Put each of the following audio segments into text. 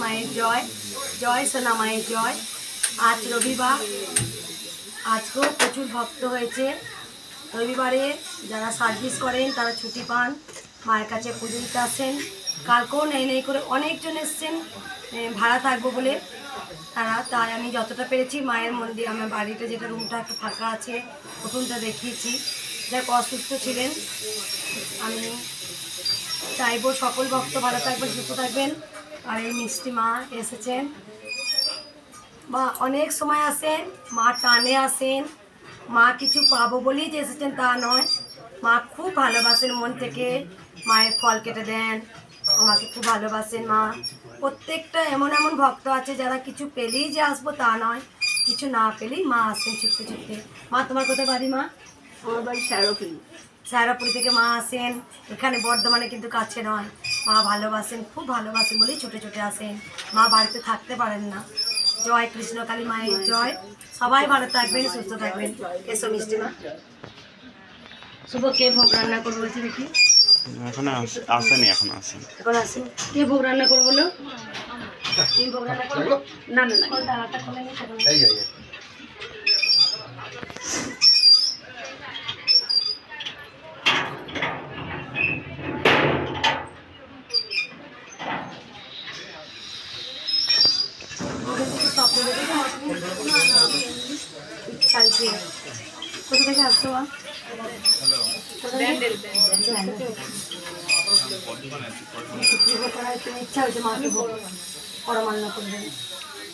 মায়ের জয়, জয় সোনা মায়ের জয়। আজ রবিবার, আজকেও প্রচুর ভক্ত হয়েছে। রবিবারে যারা সার্ভিস করেন তারা ছুটি পান, মায়ের কাছে পুজো দিতে আসেন। কালকেও নেই করে অনেকজন এসছেন ভাড়া থাকবো বলে তাই আমি যতটা পেরেছি মায়ের মন্দির, আমার বাড়িতে যেটা রুমটা একটু ফাঁকা আছে প্রথমটা দেখিয়েছি। যাক অসুস্থ ছিলেন, আমি চাইবো সকল ভক্ত ভালো থাকবেন, সুস্থ থাকবেন। আর এই মিষ্টি মা এসেছেন, মা অনেক সময় আসেন, মা টানে আসেন, মা কিছু পাবো বলেই যে এসেছেন তা নয়। মা খুব ভালোবাসেন মন থেকে, মায়ের ফল কেটে দেন, আমাকে খুব ভালোবাসেন মা। প্রত্যেকটা এমন এমন ভক্ত আছে যারা কিছু পেলেই যে আসবো তা নয়, কিছু না পেলেই মা আসেন ছুটতে ছুটতে। মা তোমার কোথায় বাড়ি মা? আমার বাড়ি সায়রাপুরি থেকে মা আসেন, এখানে বর্ধমানে কিন্তু কাছে নয়। মা ভালোবাসেন, খুব ভালোবাসেন বলেই ছুটে ছুটে আসেন। মা বাড়িতে থাকতে পারেন না। জয় কৃষ্ণকালী মায়ের জয়। সবাই ভালো থাকবেন, সুস্থ থাকবেন। এসো মিষ্টি মা। শুভ কে ভোগ রান্না করবো বলছি দেখি? এখন আসেনি, এখন আসেন। এখন আসেন। কে ভোগ রান্না করবো বলো? তুমি ভোগ রান্না করবো? না না না, তালাটা খুলে নিই তখন। কোথা থেকে আসছো? ইচ্ছা হয়েছে মাকে পরমান্ন করবেন,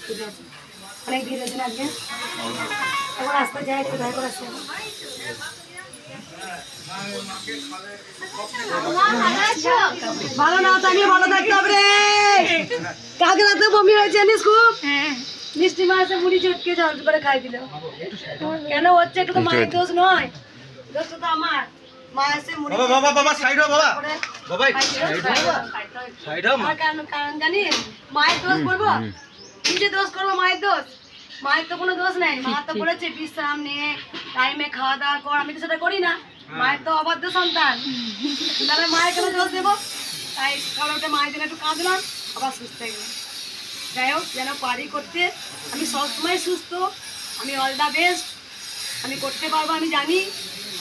ঠিক আছে। অনেক ভিড় হয়েছে আজকে, এখন রাস্তা যায় একটু দয়া করে আসতে। ভালো না থাকলে ভালো থাকতে হবে রে। কালকে রাতে বমি হয়েছে জানিস খুব। মিষ্টি মা এসে মুড়ি চটকে জল করে খাই দিল। কেন হচ্ছে? একটু তো মায়ের দোষ নয়, দোষ তো আমার। মা এসে মুড়ি সাইড হও বাবা, সাইড হও। কারণ জানিস মায়ের দোষ করবো, নিজে দোষ করবো? মায়ের দোষ? মায়ের তো কোনো দোষ নেই। মা তো বলেছে বিশ্রাম নে, টাইমে খাওয়া দাওয়া কর, আমি তো সেটা করি না। মায়ের তো অবাধ্য সন্তান, তাহলে মায়ের কেন দোষ দেবো? তাই কারণটা মায়ের জন্য একটু কাঁদলাম, আবার সুস্থ হয়ে গেলাম। যাই হোক, যেন পারি করতে। আমি সবসময় সুস্থ, আমি অল দ্য বেস্ট, আমি করতে পারবো, আমি জানি।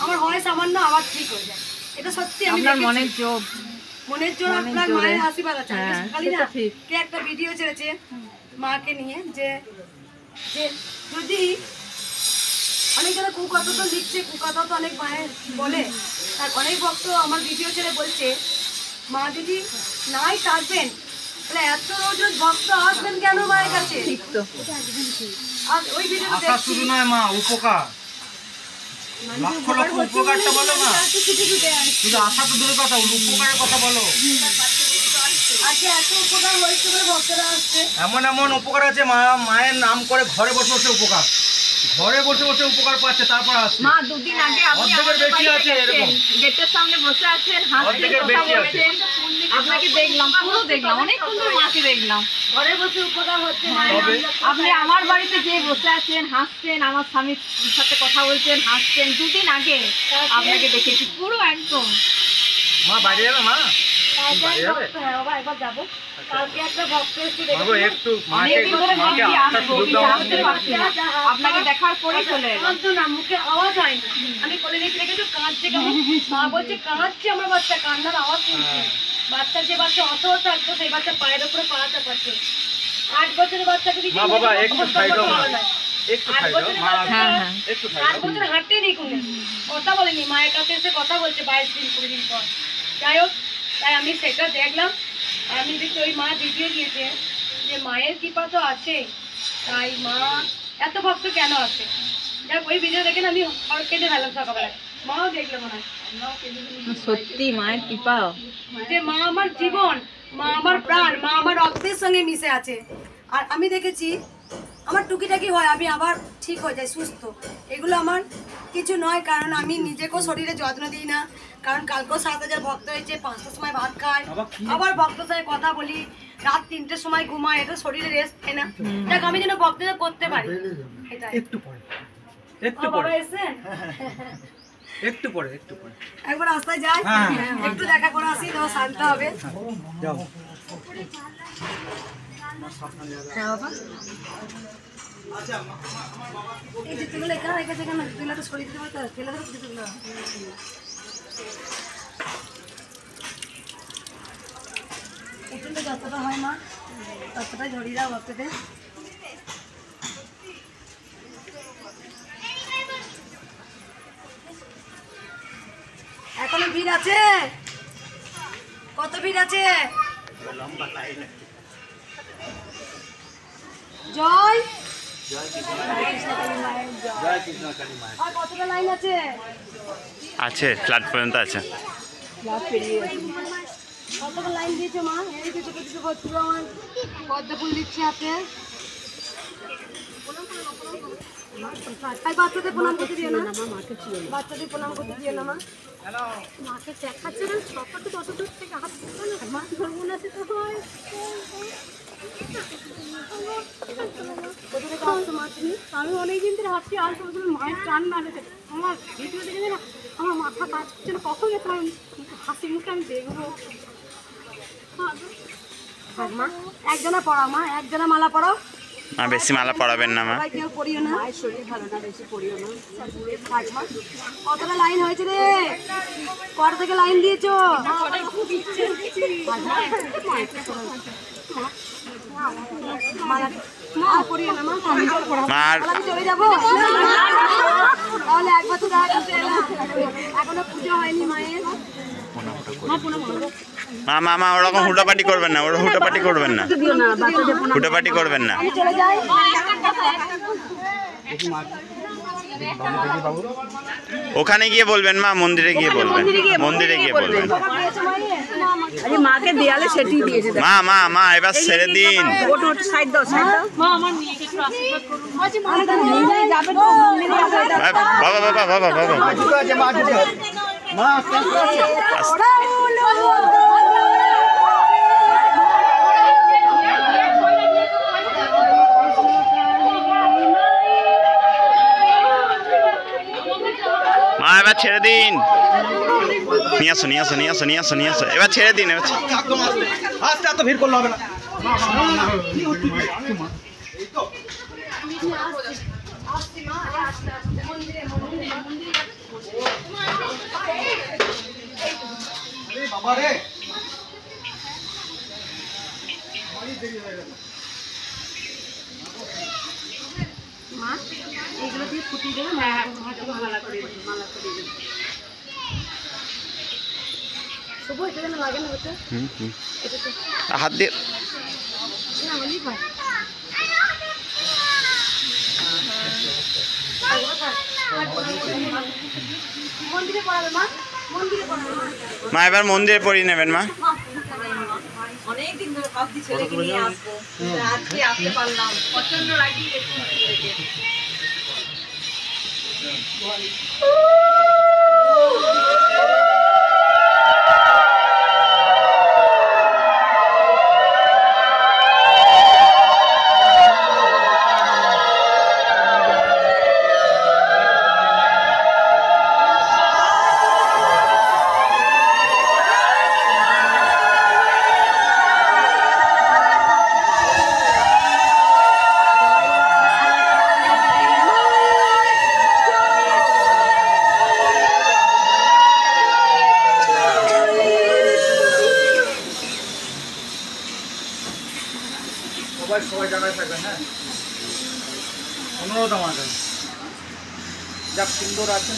আমার হয় সামান্য, আবার ঠিক হয়ে যায়, এটা সত্যি। আমি মনের জোর, মনের জোর, আপনার মায়ের আশীর্বাদ আছে। খালি না কে একটা ভিডিও ছেড়েছে মাকে নিয়ে, যে যদি অনেক যারা কুকথা তো লিখছে, কুকথা তো অনেক মায়ের বলে, আর অনেক ভক্ত আমার ভিডিও ছেড়ে বলছে মা যদি নাই থাকবেন তাহলে এত রোজ রোজ ভক্ত আসবেন কেন মায়ের কাছে? ঠিক তো। আর ওই ভিডিওটা দেখছি, শুধু নয় মা, উপকার লক্ষ লক্ষ উপকারটা বলো না, শুধু আশা তো দূরের কথা, উপকারের কথা বলো। আচ্ছা, এত উপকার হয়েছে বলে ভক্তরা আসছে। এমন এমন উপকার আছে, মায়ের নাম করে ঘরে বসে বসে উপকার, ঘরে বসে বসে উপকার পাচ্ছে, তারপর আসছে। মা দুদিন আগে আপনি আমাদের বেশি আছে, এরকম গেটের সামনে বসে আছেন, হাসছেন, কথা বলছেন, আপনাকে দেখলাম, পুরো দেখলাম, অনেকক্ষণ ধরে মাকে দেখলাম ঘরে বসে উপকার হচ্ছে। আপনি আমার বাড়িতে যে বসে আছেন, হাসছেন, আমার স্বামীর সাথে কথা বলছেন, হাসছেন। দুদিন আগে আপনাকে দেখেছি পুরো একদম। মা বাইরে যাবে? মা আপনাকে দেখার পরে চলে না, মুখে আওয়াজ হয় না। আমি কোলে নিয়ে রেখেছি, কাঁদছে কেমন, মা বলছে কাঁদছে আমার বাচ্চা, কান্নার আওয়াজ শুনছে। বাচ্চা যে বাচ্চা অত থাকতো, সেই বাচ্চা পায়ের উপরে পা চাপাচ্ছে। 8 বছরের বাচ্চাকে দিচ্ছি, 8 বছর হাঁটতে নেই, কোনো কথা বলেনি, মায়ের কাছে এসে কথা বলছে 22 দিন 20 দিন পর। যাই হোক, তাই আমি সেটা দেখলাম। আর আমি দেখছি ওই মা ভিডিও দিয়েছে যে মায়ের কৃপা তো আছে, তাই মা এত ভক্ত কেন আছে। যাক, ওই ভিডিও দেখে আমি কেঁদে ফেলাম সকালবেলা। মাও দেখলো মনে হয়, সত্যি মায়ের কৃপা, যে মা আমার জীবন, মা আমার প্রাণ, মা আমার রক্তের সঙ্গে মিশে আছে। আর আমি দেখেছি আমার টুকিটাকি হয়, আমি আবার ঠিক হয়ে যাই, সুস্থ। এগুলো আমার কিছু নয়, কারণ আমি নিজেকেও শরীরে যত্ন দিই না। কারণ কালকেও 7,000 ভক্ত হয়েছে, 5টার সময় ভাত খাই, আবার ভক্তের সঙ্গে কথা বলি, রাত 3টের সময় ঘুমাই, এটা শরীরে রেস্ট পাই না। দেখ, আমি যেন ভক্তরা করতে পারি। একটু পরে এসেছেন, একটু পরে একবার রাস্তায় যাই, একটু দেখা করে আসি, তো শান্ত হবে। হ্যাঁ বাবা এই যে তুলে এখানে রেখেছে কেন তুলে তো সরিয়ে দিতে পারতো ফেলে দেবো জুতোগুলো একটু যতটা হয় মা ততটাই ধরিয়ে দাও বাচ্চাদের এখনো ভিড় আছে কত ভিড় আছে জয় আর কতটা লাইন আছে আছে ফ্ল্যাট পর্যন্ত আছে কতটা লাইন দিয়েছো মা এই কিছু কিছু করছিল আমার পদ্ম ফুল দিচ্ছে হাতে বাচ্চাদের প্রণাম করতে দিও না বাচ্চাদের প্রণাম করতে দিও না মা মাকে দেখাচ্ছে না সকালে কত দূর থেকে হাত মা ধরবো না সে তো হয় আমি অনেকদিন ধরে হাঁটছি আর মায়ের টান না আমার ভিডিও দেখে না আমার মাথা কাজ করছে না কখন হাসি মুখে আমি দেখবো মা একজনা পড়াও মা একজনা মালা পড়াও মা বেশি মালা পড়াবেন না মা কেউ পড়িও না শরীর ভালো না বেশি পড়িও না কতটা লাইন হয়েছে রে কটা থেকে লাইন দিয়েছো চলে যাবো তাহলে একবার তো দেখা করতে এলাম এখনো পুজো হয়নি মায়ের মা মা মা ওরকম হুটাপাটি করবেন না ওরা হুটাপাটি করবেন না হুটাপাটি করবেন না চলে যাই ওখানে গিয়ে বলবেন মা মন্দিরে গিয়ে বলবেন মন্দিরে গিয়ে বলবেন মাকে দেয়ালে সেটি দিয়েছে মা মা মা এবার ছেড়ে দিন সাইড দাও মা আমার মেয়েকে একটু আশীর্বাদ করুন যাবে তো বাবা বাবা বাবা বাবা মা এবার ছেড়ে দিন নিয়ে আসো নিয়ে আসো নিয়ে আসো নিয়ে আসো নিয়ে আসো এবার ছেড়ে দিন এবার আস্তে এত ভিড় করলে হবে না বাবা রে মা এগুলো দিয়ে ফুটিয়ে দেবে মালা করে দেবে মালা করে দেবে শুভ এটা যেন লাগে না ওটা হাত দিয়ে না হলেই হয় মন্দিরে পড়াবে মা মন্দিরে পড়াবে মা এবার মন্দিরে পড়িয়ে নেবেন মা অনেকদিন ধরে ভাবছি ছেলেকে নিয়ে আসবো আজকে আসতে পারলাম প্রচন্ড রাগি সবাই জায়গায় থাকবেন হ্যাঁ অনুরোধ আমার কাছে যা সুন্দর আছেন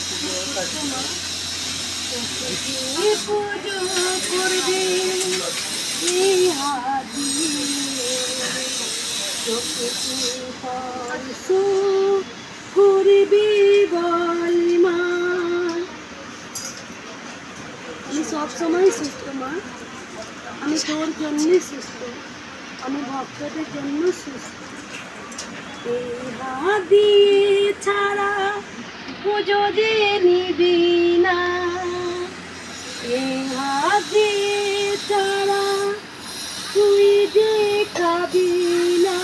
আমি সবসময় সুস্থ মা আমি তোর জন্যই সুস্থ আমি ভক্তদের জন্য সুস্থ দিয়ে ছাড়া পুজো দিয়ে নিবি না দিয়ে ছাড়া তুই যে খাবি না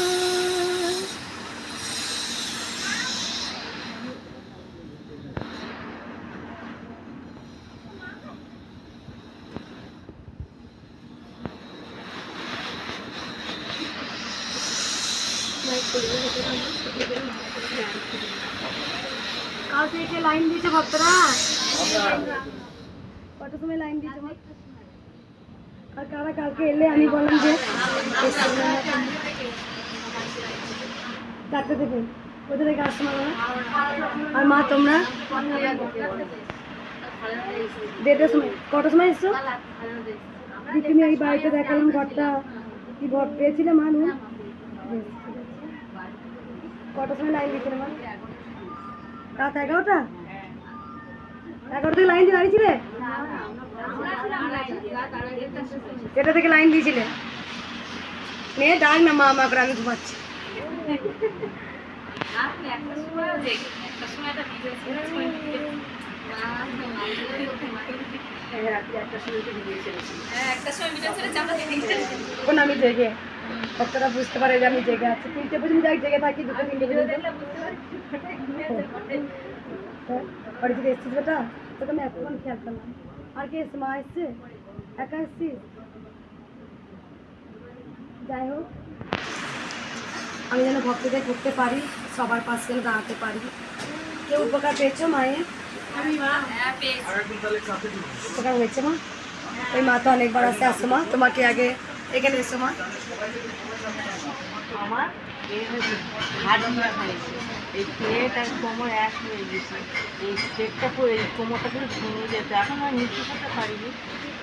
কাল থেকে লাইন দিয়েছে ভক্তরা, কটার সময় লাইন দিয়েছে? আর কারা কালকে এলে আমি বললাম যে 4টে থেকে, কোথা থেকে আসছো মা? আর মা তোমরা 1:30টার সময়, কটার সময় এসছো? তুমি এই বাড়িতে দেখালাম ঘরটা, কি ঘর পেয়েছিলে মা? কটার সময় লাইন দিয়েছিলে মা? রাত 11টা? 11টা থেকে লাইন দিয়ে দাঁড়িয়েছিলে? এটা থেকে লাইন দিয়েছিলে? মেয়ে ডাক না মা, মা করে আমি ঘুমাচ্ছি। এখন আমি জেগে, ভক্তরা বুঝতে পারে যে আমি জেগে আছি। 3টে পর্যন্ত যাই জেগে থাকি, 2-3টে পর্যন্ত। বাড়ি থেকে এসছিস বেটা? তোকে আমি এখন খেয়াল করলাম। আর কে এসছে? মা এসছে? একা এসছিস? যাই হোক, আমি যেন ভক্তদের করতে পারি, সবার পাশে যেন দাঁড়াতে পারি। কেউ উপকার পেয়েছো মায়ের? উপকার হয়েছে মা? ওই মা তো অনেকবার আসে। আসো মা, তোমাকে আগে এখানে এসো মা। আমার হাড়িয়া হয়েছে, এই পেট আর কোমর এক হয়ে গেছে। এই পেটটা এই কোমরটা পুরো ভেঙে যেত, এখন আর নিচু করতে পারিনি।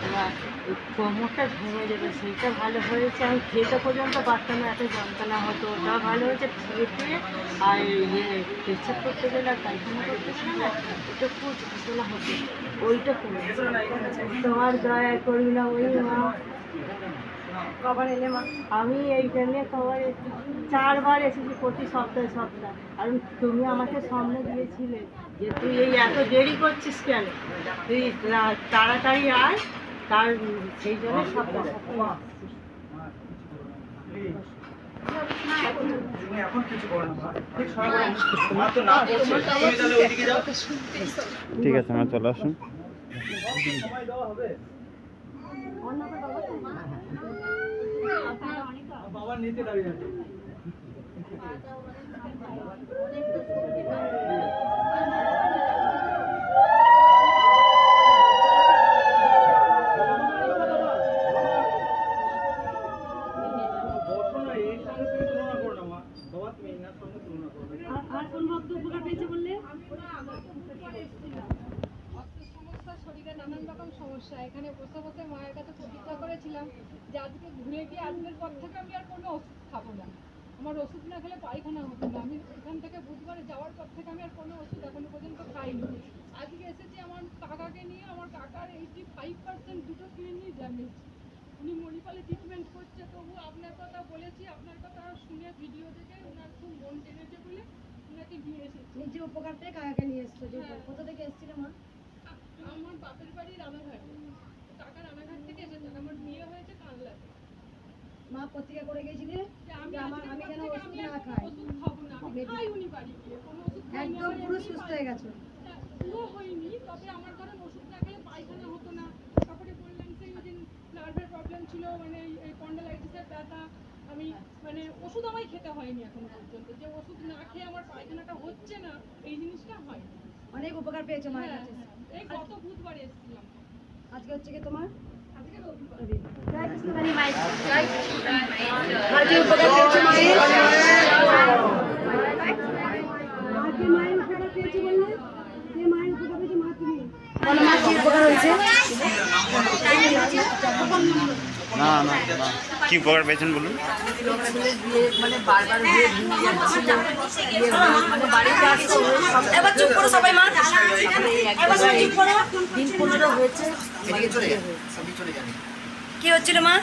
এবার ওই কোমরটা ভেঙে যেত, সেইটা ভালো হয়েছে। আমি খেতে পর্যন্ত পারতাম না, এত যন্ত্রণা হতো। ওটা ভালো হয়েছে। খেতে আর পেচ্ছাপ করতে গেলে আর পায়খানা করতে গেলে ওটা খুব যন্ত্রণা হতো, ওইটা কমেছে। তোমার দয়া করবি না ওই মা। কবার এলে মা? আমি এই জন্যে কবার 4বার এসেছি, প্রতি সপ্তাহে। আর তুমি আমাকে সামনে দিয়েছিলে যে তুই এই এত দেরি করছিস কেন, তুই তাড়াতাড়ি আয়। তার সেই জন্য সপ্তাহে ঠিক আছে, আমরা চলে আসুন। বাবা নিতে দাঁড়িয়ে আছে। আর কোন ভক্ত উপকার পেয়েছে বললে? শরীরে নানান রকম সমস্যা, এখানে বসে বসে মায়ের কাছে প্রতিজ্ঞা করেছিলাম যে আজকে ঘুরে গিয়ে আজকের পর থেকে আমি আর কোনো ওষুধ খাবো না। আমার ওষুধ না খেলে পায়খানা হতো না। আমি এখান থেকে বুধবারে যাওয়ার পর থেকে আমি আর কোনো ওষুধ এখনো পর্যন্ত খাইনি। আজকে এসেছি আমার কাকাকে নিয়ে। আমার কাকার 85% দুটো কিডনি ড্যামেজ। উনি মণিপালে ট্রিটমেন্ট করছে, তবু আপনার কথা বলেছি, আপনার কথা শুনে ভিডিও দেখে ওনার খুব মন টেনেছে বলে ওনাকে নিয়ে এসেছি। নিজে উপকার পেয়ে কাকাকে নিয়ে এসছো? কোথা থেকে এসেছিল মা? আমার বাপের বাড়ি রানাঘাট, কাকা রানাঘাট থেকে এসেছেন। আমার বিয়ে হয়েছে কানলাতে। মা প্রতিজ্ঞা করে গেছিলে যে আমি আমি যেন ওষুধ আমি না খাই। ওষুধ খাবো না। আমি খাই উনি বাড়ি গিয়ে কোনো ওষুধ খাইনি। একদম পুরো সুস্থ হয়ে গেছো? পুরো হয়নি, তবে আমার ধরেন ওষুধ না খেলে পায়খানা হতো না। তারপরে বললেন সেই ওই দিন নার্ভের প্রবলেম ছিল, মানে এই স্পন্ডালাইটিসের ব্যথা। আমি মানে ওষুধ আমায় খেতে হয়নি এখনো পর্যন্ত। যে ওষুধ না খেয়ে আমার পায়খানাটা হচ্ছে না, এই জিনিসটা হয়। অনেক উপকার পেয়েছো মায়ের হ্যাঁ, কাছে। এই গত বুধবার এসেছিলাম। আজকে হচ্ছে কি তোমার? আজকে রবিবার। জয় কৃষ্ণকালী মায়ের। আর কি উপকার পেয়েছো মায়ের? আর কি মায়ের উপকার পেয়েছো বললে? যে মায়ের উপকার পেয়েছো মা তুমি? বলো মা, কি উপকার হয়েছে? কি উপকার পেয়েছেন বলুন? মানে বারবার বিয়ে ভেঙে যাচ্ছিল, মানে বাড়িতে আসতো। এবার চুপ করো সবাই মা। এবার সবাই চুপ করো। দিন 15 হয়েছে। কি হচ্ছিল মা?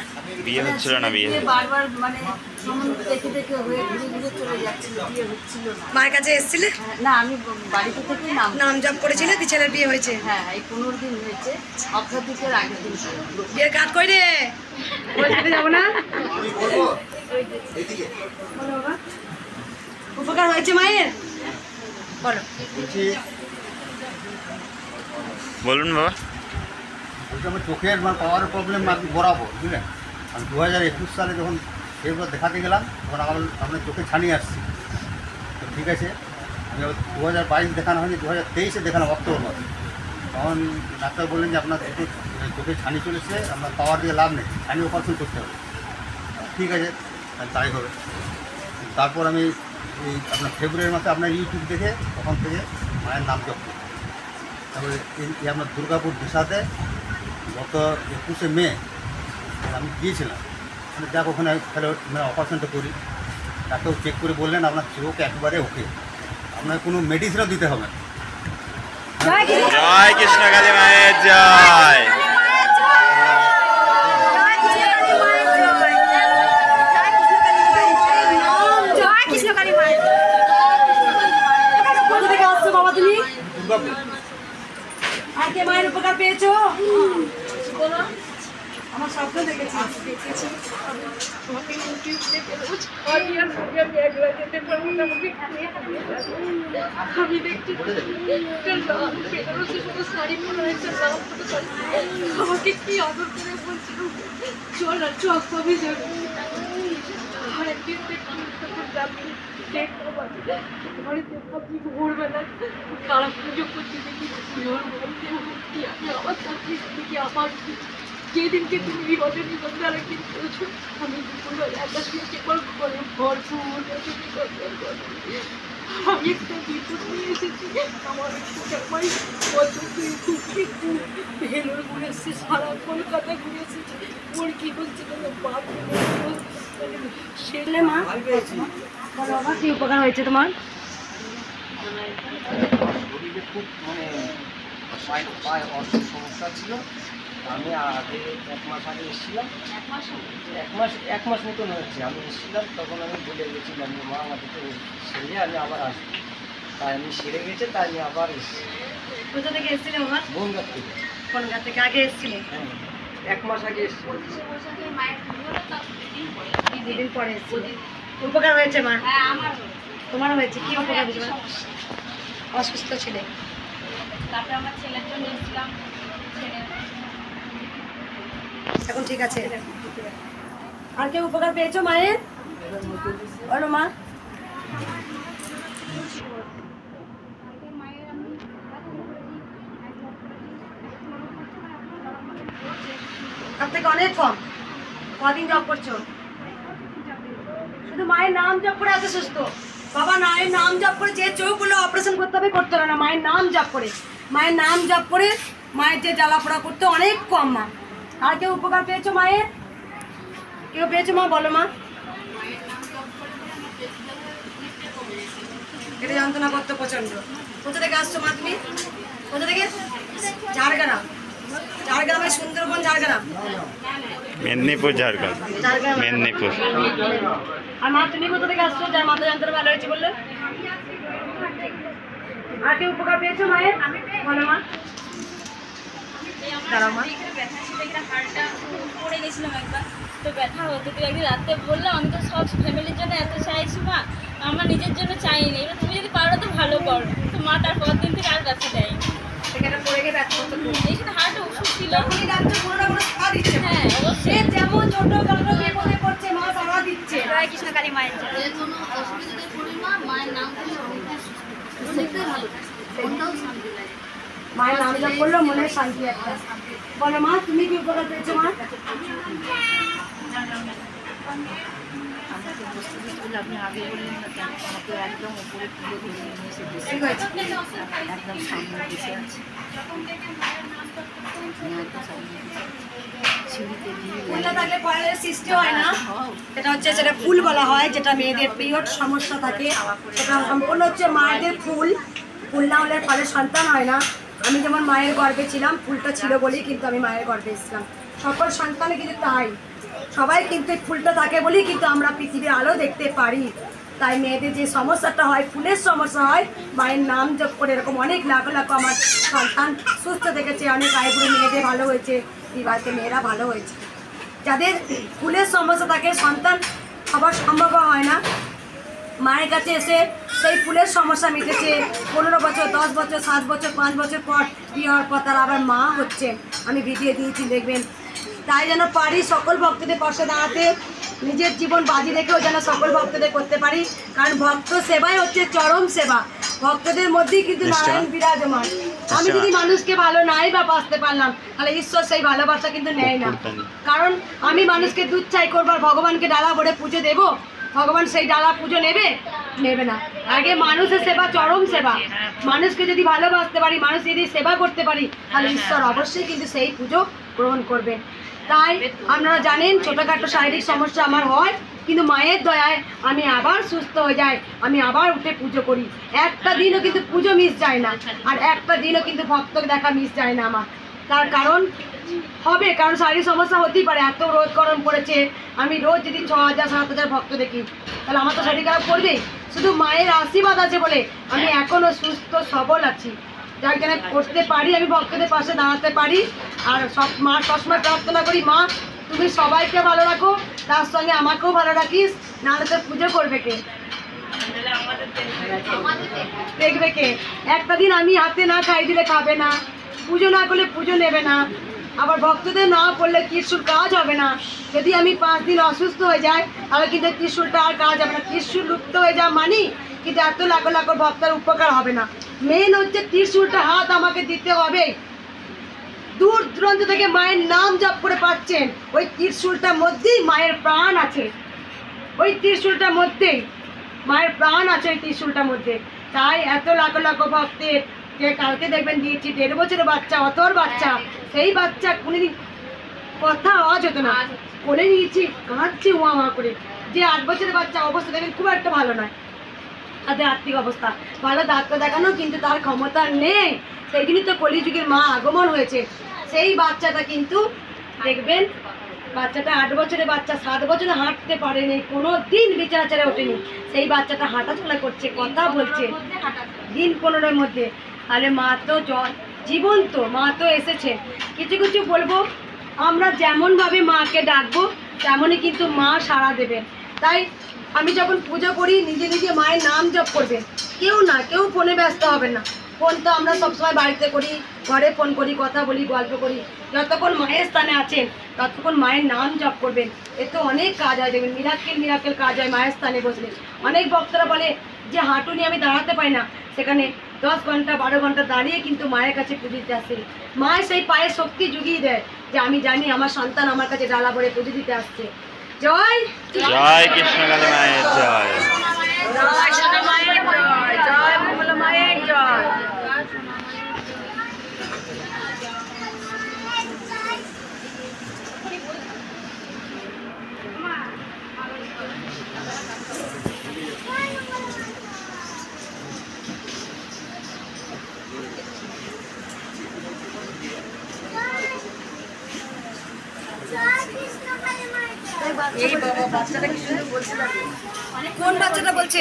বিয়ে হচ্ছিল না? বিয়ে বারবার মানে সম্বন্ধ দেখে দেখে হয়ে ঘুরে ঘুরে চলে যাচ্ছিল, বিয়ে হচ্ছিল না। মায়ের কাছে এসেছিলে? না, আমি বাড়িতে থেকেই নাম জপ করেছিলে, দি ছেলের বিয়ে হয়েছে? হ্যাঁ, এই 15 দিন হয়েছে, অক্ষাধিকের আগের দিন। বিয়ের কাজ কই রে? ওই সাথে যাবো না? বলো বাবা, উপকার হয়েছে মায়ের? বলো। বলুন বাবা। আমার চোখের পাওয়ার প্রবলেম বরাবর, বুঝলেন। আমি 2021 সালে যখন এরপর দেখাতে গেলাম, তখন আপনার চোখে ছানিয়ে আসছি। তো ঠিক আছে, আমি 2022 দেখানো হয়নি, 2023-এ দেখালাম অক্টোবর মাসে। তখন ডাক্তার বললেন যে আপনার চোখে ছানি চলেছে, আপনার পাওয়ার দিয়ে লাভ নেই, ছানি অপারেশন করতে হবে। ঠিক আছে, তাই হবে। তারপর আমি এই আপনার ফেব্রুয়ারি মাসে আপনার ইউটিউব দেখে তখন থেকে মায়ের নাম জপ করি। তারপরে এই আপনার দুর্গাপুর দিশাতে গত 21শে মে আমি গিয়েছিলাম, মানে যাক ওখানে তাহলে অপারেশনটা করি। ডাক্তার চেক করে বললেন আপনার চোখ একবারে ওকে, আপনার কোনো মেডিসিনও দিতে হবে না। জয় কৃষ্ণ কালী মায়ের জয়। আর কে মায়ের উপকার পেয়েছো? আমার স্বপ্ন দেখেছি। আমি দেখছি শাড়ি পরে আমাকে কি আদর করে বলছিল চল আর চল কবে যাবি। আর একদিন ভোরবেলা কারা পুজো করতে দেখি আমি আবার চাকরি দেখি আমার যেদিনকে তুমি বিপদে দ্বারা কিনতেছো আমি দুপুরবেলা একটা কেবল করে ভরপুর আমি একটা বিপদ নিয়ে এসেছি। আমার ভেলোর ঘুরেছি, সারা কলকাতা ঘুরেছি, ওর কি হচ্ছে বাপ সেলে মা বলো বাবা কি উপকার হয়েছে তোমার? শরীরে খুব পায়ে অসুখ সমস্যা ছিল। আমি আগে 1 মাস আগে এসেছিলাম, এক মাস মতন হচ্ছে আমি এসেছিলাম। তখন আমি বলে গেছিলাম যে মা আমাদের তো সেরে আমি আবার আসবো, তাই আমি সেরে গেছে, তাই আমি আবার এসেছি। কোথা থেকে এসেছিলে বাবা? বনগাঁ থেকে। কোনগাঁ থেকে আগে এসেছিলে? হ্যাঁ, 1 মাস আগে এসেছি। দুদিন পরে এসেছিলে। উপকার হয়েছে মা? তোমার হয়েছে কি উপকার হয়েছে? অসুস্থ ছিলে, তারপরে আমার ছেলের জন্য এসেছিলাম, এখন ঠিক আছে। আর কেউ উপকার পেয়েছো মায়ের? বলো মা। তার থেকে অনেক কম। কদিন জব করছো? শুধু মায়ের নাম জপ করে এত সুস্থ? বাবা মায়ের নাম জপ করে যে চোখগুলো অপারেশন করতে হবে করতে হবে না, মায়ের নাম জপ করে, মায়ের নাম জপ করে মায়ের যে জ্বালা পোড়া করতে অনেক কম মা। আর কেউ উপকার পেয়েছো মায়ের? কেউ পেয়েছো মা? বলো মা। এটা যন্ত্রণা করতো প্রচন্ড। কোথা থেকে আসছো মা তুমি? কোথা থেকে? ঝাড়গ্রাম। ঝাড়গ্রামের সুন্দরবন, ঝাড়গ্রাম, মেদিনীপুর, ঝাড়গ্রাম, মেদিনীপুর। আর মা তুমি কোথা থেকে আসছো যার মাথা যন্ত্রণা ভালো হয়েছে বললে? আর কেউ উপকার পেয়েছো মায়ের? বলো মা। দাঁড়াও মা। হাড়টা পড়ে গেছিলাম একবার, তো ব্যথা হতো। তুই একদিন রাতে বললাম আমি তো সব ফ্যামিলির জন্য এত চাইছি মা, আমার নিজের জন্য চাইনি, এবার তুমি যদি পারো তো ভালো করো। তো মা তারপর দিন থেকে আর ব্যথা দেয়নি। সেখানে পড়ে গিয়ে ব্যথা হতো খুব। এই সাথে হাড়টা ওষুধ ছিল। তখনই ডাক্তার কোনো না কোনো সাড়া দিচ্ছে। হ্যাঁ সে অবশ্যই। যেমন ছোট কালো বিপদে পড়ছে মা সাড়া দিচ্ছে। জয় কৃষ্ণ কালী মায়ের জয়। যে কোনো অসুবিধাতে পড়ি মা, মায়ের নাম করলে অনেকটাই ভালো থাকে, মনটাও শান্তি লাগে। মায়ের নাম জপ করলেও মনে শান্তি একটা। বলো মা তুমি কি উপকার পেয়েছো মা? আমাকে বসতে দিতে বলে আপনি আগে বললেন না কেন? আমাকে একদম উপরে তুলে ধরে নিয়ে এসে বসে ঠিক হয়েছে। একদম সামনে বসে আছে। সিঁড়িতে নিয়ে ফুলটা থাকলে পয়েলের সৃষ্টি হয় না। এটা হচ্ছে যেটা ফুল বলা হয়, যেটা মেয়েদের পিরিয়ড সমস্যা থাকে, সেটা সম্পূর্ণ হচ্ছে মায়েদের ফুল। ফুল না হলে ফলে সন্তান হয় না। আমি যেমন মায়ের গর্ভে ছিলাম, ফুলটা ছিল বলেই কিন্তু আমি মায়ের গর্ভে এসেছিলাম। সকল সন্তানে কিন্তু তাই, সবাই কিন্তু এই ফুলটা থাকে বলেই কিন্তু আমরা পৃথিবীর আলো দেখতে পারি। তাই মেয়েদের যে সমস্যাটা হয়, ফুলের সমস্যা হয়, মায়ের নাম জপ করে এরকম অনেক লাখ লাখ আমার সন্তান সুস্থ থেকেছে, অনেক আইবুড়ো মেয়েদের ভালো হয়েছে, বিবাহিত মেয়েরা ভালো হয়েছে। যাদের ফুলের সমস্যা থাকে, সন্তান হবার সম্ভব হয় না, মায়ের কাছে এসে সেই ফুলের সমস্যা মিটেছে। 15 বছর, 10 বছর, 7 বছর, 5 বছর পর বিয়ে হওয়ার পর তারা আবার মা হচ্ছে। আমি ভিডিও দিয়েছি, দেখবেন। তাই যেন পারি সকল ভক্তদের পাশে দাঁড়াতে, নিজের জীবন বাজি রেখেও যেন সকল ভক্তদের করতে পারি, কারণ ভক্ত সেবাই হচ্ছে চরম সেবা। ভক্তদের মধ্যেই কিন্তু নারায়ণ বিরাজমান। আমি যদি মানুষকে ভালো নাই বা বাঁচতে পারলাম, তাহলে ঈশ্বর সেই ভালোবাসা কিন্তু নেয় না। কারণ আমি মানুষকে দুধ চাই করবো আর ভগবানকে ডালা ভরে পুজো দেবো, ভগবান সেই ডালা পুজো নেবে না। আগে মানুষের সেবা চরম সেবা। মানুষকে যদি ভালোবাসতে পারি, মানুষ যদি সেবা করতে পারি, তাহলে ঈশ্বর অবশ্যই কিন্তু সেই পুজো গ্রহণ করবে। তাই আপনারা জানেন ছোটোখাটো শারীরিক সমস্যা আমার হয়, কিন্তু মায়ের দয়ায় আমি আবার সুস্থ হয়ে যাই, আমি আবার উঠে পুজো করি। একটা দিনও কিন্তু পুজো মিস যায় না, আর একটা দিনও কিন্তু ভক্তকে দেখা মিস যায় না আমার। তার কারণ কারণ শারীরিক সমস্যা হতেই পারে। এত রোদ গরম পড়েছে, আমি রোজ যদি 6000 7000 ভক্ত দেখি, তাহলে আমার তো শরীর খারাপ করবেই। শুধু মায়ের আশীর্বাদ আছে বলে আমি এখনও সুস্থ সবল আছি, যার জন্য করতে পারি, আমি ভক্তদের পাশে দাঁড়াতে পারি। আর মা সবসময় প্রার্থনা করি, মা তুমি সবাইকে ভালো রাখো, তার সঙ্গে আমাকেও ভালো রাখিস, নাহলে তো পুজো করবে কে, দেখবে কে? একটা দিন আমি হাতে না খাই দিলে খাবে না, পুজো না করলে পুজো নেবে না, আবার ভক্তদের না করলে ত্রিশূল কাজ হবে না। যদি আমি 5 দিন অসুস্থ হয়ে যাই, তাহলে কিন্তু ত্রিশূলটা আর কাজ হবে না। ত্রিশূল লুপ্ত হয়ে যা মানি, কিন্তু এত লাখো লাখো ভক্তের উপকার হবে না। মেন হচ্ছে ত্রিশূলটা হাত আমাকে দিতে হবে। দূর দূরান্ত থেকে মায়ের নাম জপ করে পাচ্ছেন, ওই ত্রিশূলটার মধ্যেই মায়ের প্রাণ আছে, ওই ত্রিশূলটার মধ্যেই মায়ের প্রাণ আছে, ওই ত্রিশূলটার মধ্যে। তাই এত লাখো লাখো ভক্তের, যে কালকে দেখবেন দিয়েছি 1.5 বছরের বাচ্চা, অতর বাচ্চা, সেই বাচ্চা কোনোদিন কথা আওয়াজ হতো না, কোলে নিয়েছি কাঁদছে উয়া উয়া করে। যে 8 বছরের বাচ্চা অবস্থা দেখবেন খুব একটা ভালো নয়, তাদের আর্থিক অবস্থা ভালো, ডাক্তার দেখানো কিন্তু তার ক্ষমতা নেই। সেই জন্যই তো কলিযুগের মা আগমন হয়েছে। সেই বাচ্চাটা কিন্তু দেখবেন, বাচ্চাটা 8 বছরের বাচ্চা, 7 বছরে হাঁটতে পারেনি, কোনো দিন বিছানা ছেড়ে ওঠেনি, সেই বাচ্চাটা হাঁটাচলা করছে, কথা বলছে দিন 15-এর মধ্যে। তাহলে মা তো জীবন্ত, মা তো এসেছে। কিছু কিছু বলবো, আমরা যেমনভাবে মাকে ডাকবো তেমনই কিন্তু মা সাড়া দেবেন। তাই আমি যখন পুজো করি, নিজে নিজে মায়ের নাম জপ করবেন, কেউ ফোনে ব্যস্ত হবে না। ফোন তো আমরা সবসময় বাড়িতে করি, ঘরে ফোন করি, কথা বলি, গল্প করি। যতক্ষণ মায়ের স্থানে আছেন ততক্ষণ মায়ের নাম জপ করবেন, এতে অনেক কাজ হয়, দেখবেন মিরাক্কেল কাজ হয় মায়ের স্থানে বসলে। অনেক ভক্তরা বলে যে হাঁটু নিয়ে আমি দাঁড়াতে পারি না, সেখানে 10 ঘন্টা 12 ঘন্টা দাঁড়িয়ে কিন্তু মায়ের কাছে পুজো দিতে আসে। মায়ের সেই পায়ের শক্তি জুগিয়ে দেয় যে আমি জানি আমার সন্তান আমার কাছে ডালা ভরে পুজো দিতে আসছে। জয় জয় কৃষ্ণকালী মায়ের জয়, জয় সোনা মায়ের জয়, জয় মঙ্গলা মায়ের জয়। এই বাবা, বাচ্চাটা কি সুন্দর বলছে, কোন বাচ্চাটা বলছে?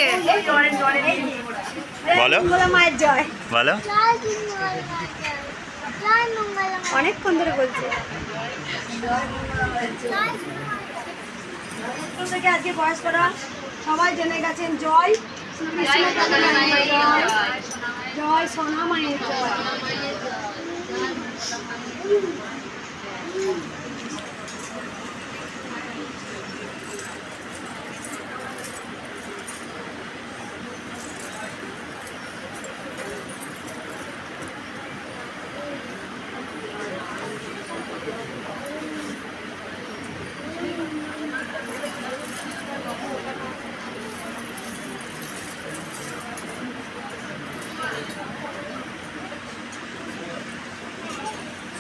বলো মায়ের জয় বলো, অনেকক্ষণ ধরে বলছে। থেকে আজকে বয়স্করা সবাই জেনে গেছেন জয় জয় সোনা মায়ের জয়।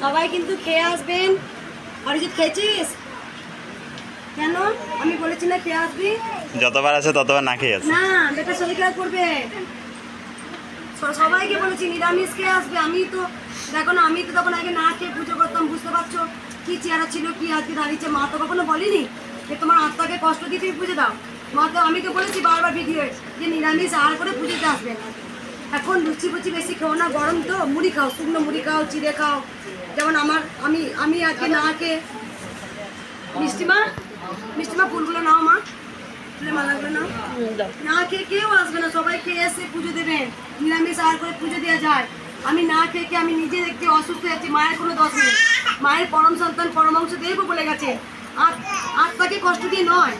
সবাই কিন্তু খেয়ে আসবেন। অরিজিৎ খেয়েছিস কেন? আমি বলেছি না খেয়ে আসবি, যতবার আছে ততবার না খেয়ে আছে না বেটা শরীর খারাপ করবে। সবাইকে বলেছি নিরামিষ খেয়ে আসবে। আমি তো দেখো না, আমি তো তখন আগে না খেয়ে পুজো করতাম, বুঝতে পারছো কি চেহারা ছিল, কি আজকে দাঁড়িয়েছে। মা তো কখনো বলিনি যে তোমার আত্মাকে কষ্ট দিয়ে তুমি পুজো দাও। মা তো, আমি তো বলেছি বারবার ভিডিও যে নিরামিষ আহার করে পুজোতে আসবে। এখন লুচি ফুচি বেশি খাও না, গরম তো, মুড়ি খাও, শুকনো মুড়ি খাও, চিড়ে খাও। যেমন আমি আজকে না খেয়ে, মিষ্টিমা ফুলগুলো নাও মা, ফুলের মালাগুলো নাও। না খেয়ে কেউ আসবে না, সবাই খেয়ে এসে পুজো দেবেন। নিরামিষ আহার করে পুজো দেওয়া যায়। আমি না খেয়ে আমি নিজে দেখতে অসুস্থ হয়ে যাচ্ছি, মায়ের কোনো দোষ নেই। মায়ের পরম সন্তান পরমাংশ দেবও বলে গেছে আত্মাকে কষ্ট দিয়ে নয়,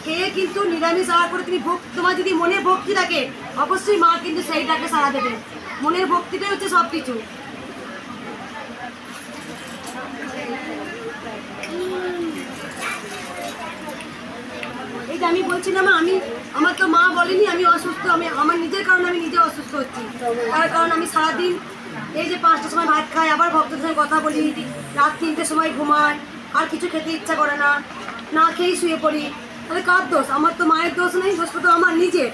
খেয়ে কিন্তু নিরামিষ আহার করে তুমি তোমার যদি মনে ভক্তি থাকে অবশ্যই মা কিন্তু সেইটাকে সাড়া দেবে। মনের ভক্তিটাই হচ্ছে সব কিছু। এই যে আমি বলছি না মা, আমার তো মা বলেনি আমি অসুস্থ, আমার নিজের কারণে আমি নিজে অসুস্থ হচ্ছি। তার কারণ আমি সারাদিন এই যে 5টার সময় ভাত খাই, আবার ভক্তদের সঙ্গে কথা বলি, রাত 3টের সময় ঘুমাই, আর কিছু খেতে ইচ্ছা করে না, না খেয়েই শুয়ে পড়ি। তাহলে কার দোষ? আমার তো মায়ের দোষ নেই, দোষ তো আমার নিজের।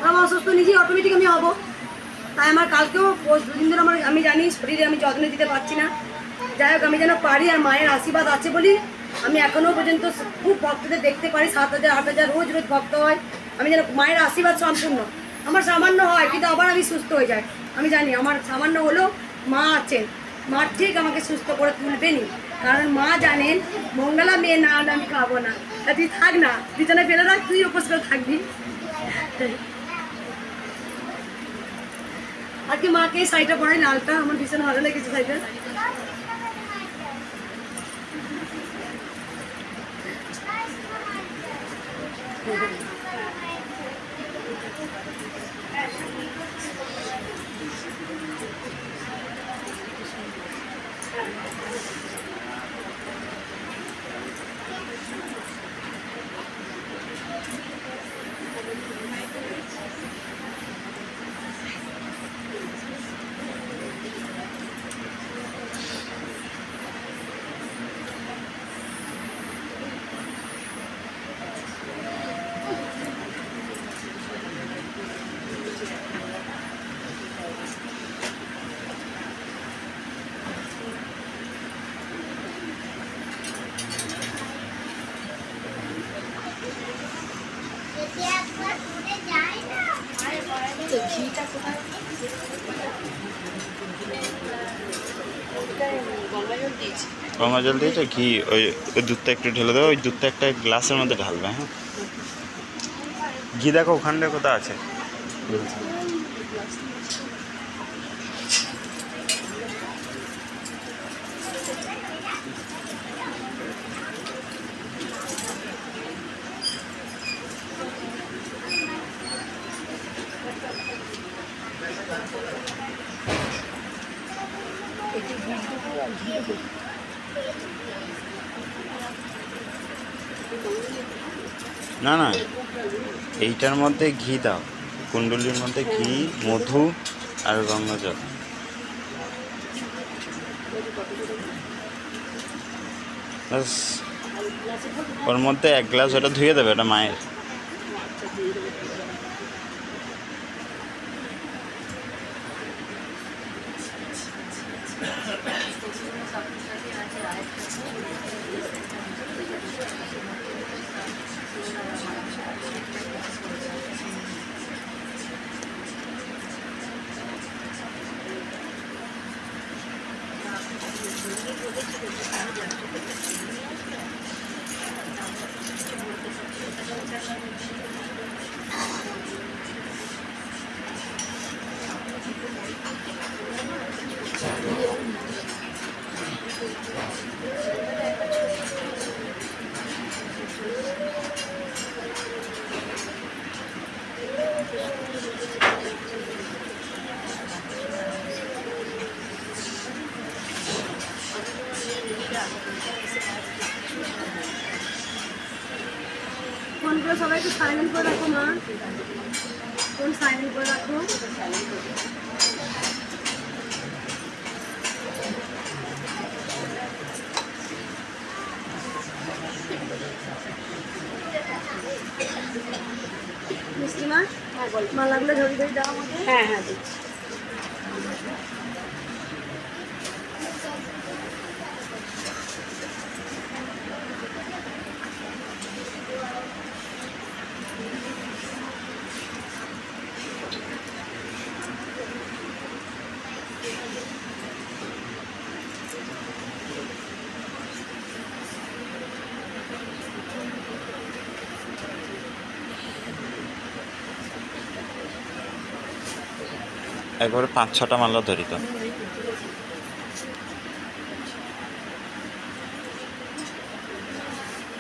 আমার অসুস্থ নিজেই অটোমেটিক আমি হবো। তাই আমার কালকেও 2 দিন ধরে আমি জানি শরীরে আমি যত্ন দিতে পারছি না। যাই হোক আমি যেন পারি, আর মায়ের আশীর্বাদ আছে বলি আমি এখনও পর্যন্ত খুব ভক্তদের দেখতে পারি। 7,000 8,000 রোজ রোজ ভক্ত হয়। আমি যেন মায়ের আশীর্বাদ সম্পূর্ণ। আমার সামান্য হয় কিন্তু আবার আমি সুস্থ হয়ে যাই। আমি জানি আমার সামান্য হলেও মা আছেন, মা ঠিক আমাকে সুস্থ করে তুলবেনি। কারণ মা জানেন মঙ্গলা মেয়ে না হলে আমি খাবো না। তুই থাক না, বিছানায় ফেলে রাখ, তুই উপোস করে থাকবি। আজকে মাকে শাড়িটা পরাই, লালটা আমার ভীষণ ভালো লেগেছে শাড়িটা। গঙ্গা জল দিয়েছে, ঘি ওই দুধটা একটু ঢেলে দেবো, ওই দুধটা একটা গ্লাসের মধ্যে ঢালবে। হ্যাঁ, ঘি দেখো ওখানটা কোথায় আছে। না না, এইটার মধ্যে ঘি দাও, কুণ্ডলির মধ্যে ঘি, মধু আর গঙ্গা জল। ওর মধ্যে 1 গ্লাস ওটা ধুয়ে দেবে, ওটা মায়ের। ফোনগুলো সবাই একটু সাইলেন্ট করে রাখো মা, ফোন সাইলেন্ট করে রাখো। মিষ্টি মা, মালাগুলো ধরে ধরে দাও আমাকে। হ্যাঁ হ্যাঁ দিচ্ছি। একবারে 5-6টা মালা ধরি তো।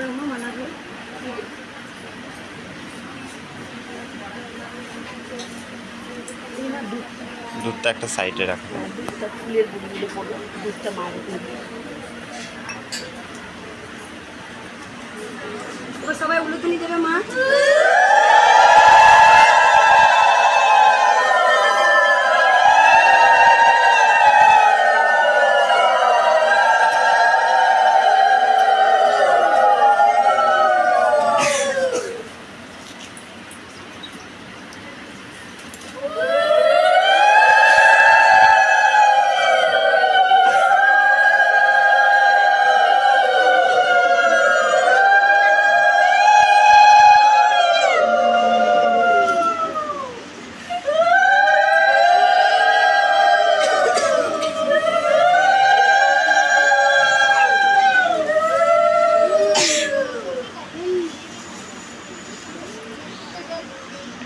আমার মানাবে দুধটা একটা সাইডে রাখো। দুধটা ফুলের বুড়িগুলো পড়ো, দুধটা মারে সবাই উলুতুনি দেবে মা।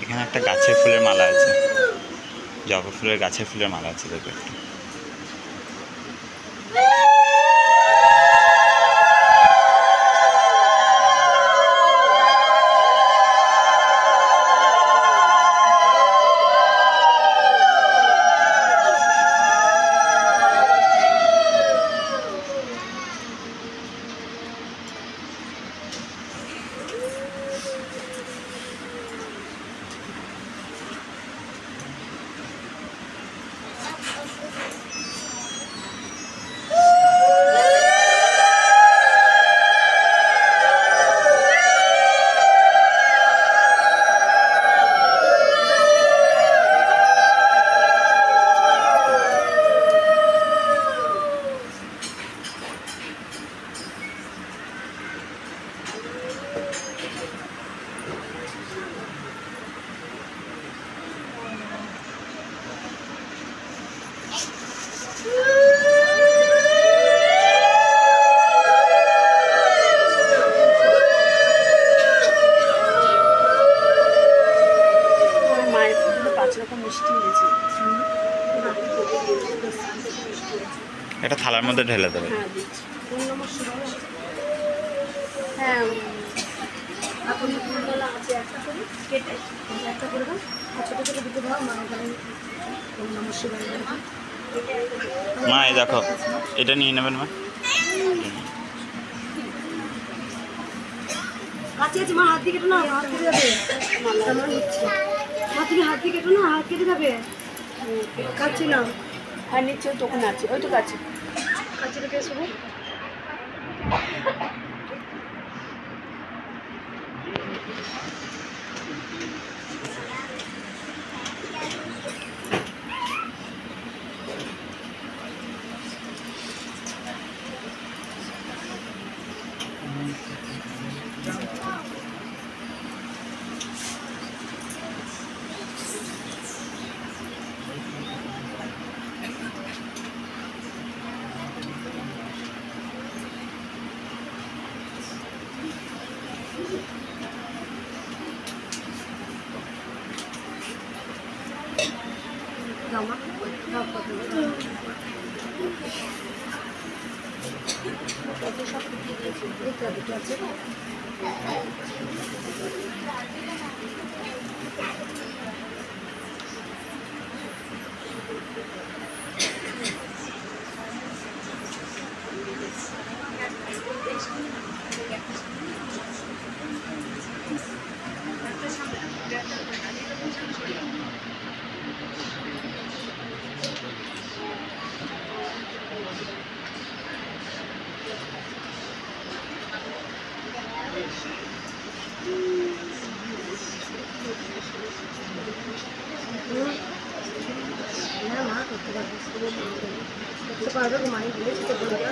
এখানে একটা গাছের ফুলের মালা আছে, জবা ফুলের গাছের ফুলের মালা আছে দেখো একটা। এটা থালার মধ্যে ঢেলে দেবে। হ্যাঁ এখন ফুলতলা আছে একটা করে কেটে একটা করে দাও আর ছোটো ছোটো দুটো দাও মা ওখানে নমস্কার মা এই দেখো এটা নিয়ে নেবেন মা। কাছে আছে মা হাত দিয়ে কেটো না হাত কেটে যাবে মা তুমি হাত দিয়ে কেটো না হাত কেটে যাবে কাছে না আর নিচে তখন আছে ওই তো কাছে কাছে রেখে শুভ জামা সব আছে করতে পারবে ঘুমাই দিলে সেটা বলবে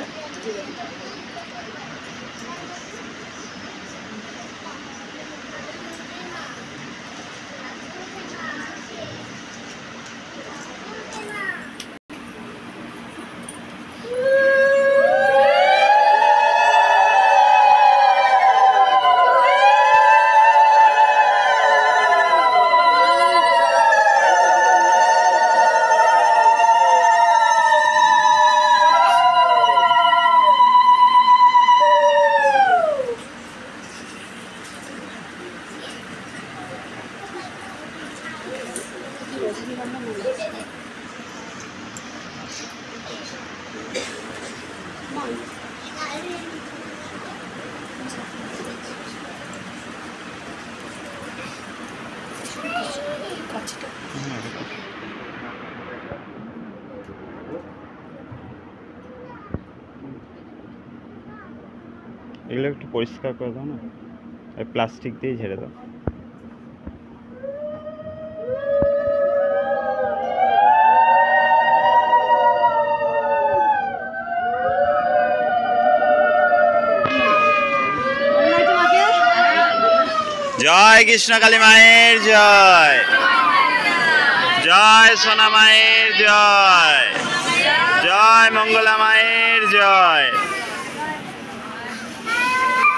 এগুলো একটু পরিষ্কার করে দাও না, এই প্লাস্টিক দিয়ে ঝেড়ে দাও। জয় কৃষ্ণকালী মায়ের জয়, জয় সোনা মায়ের জয়, জয় মঙ্গলা মায়ের জয়।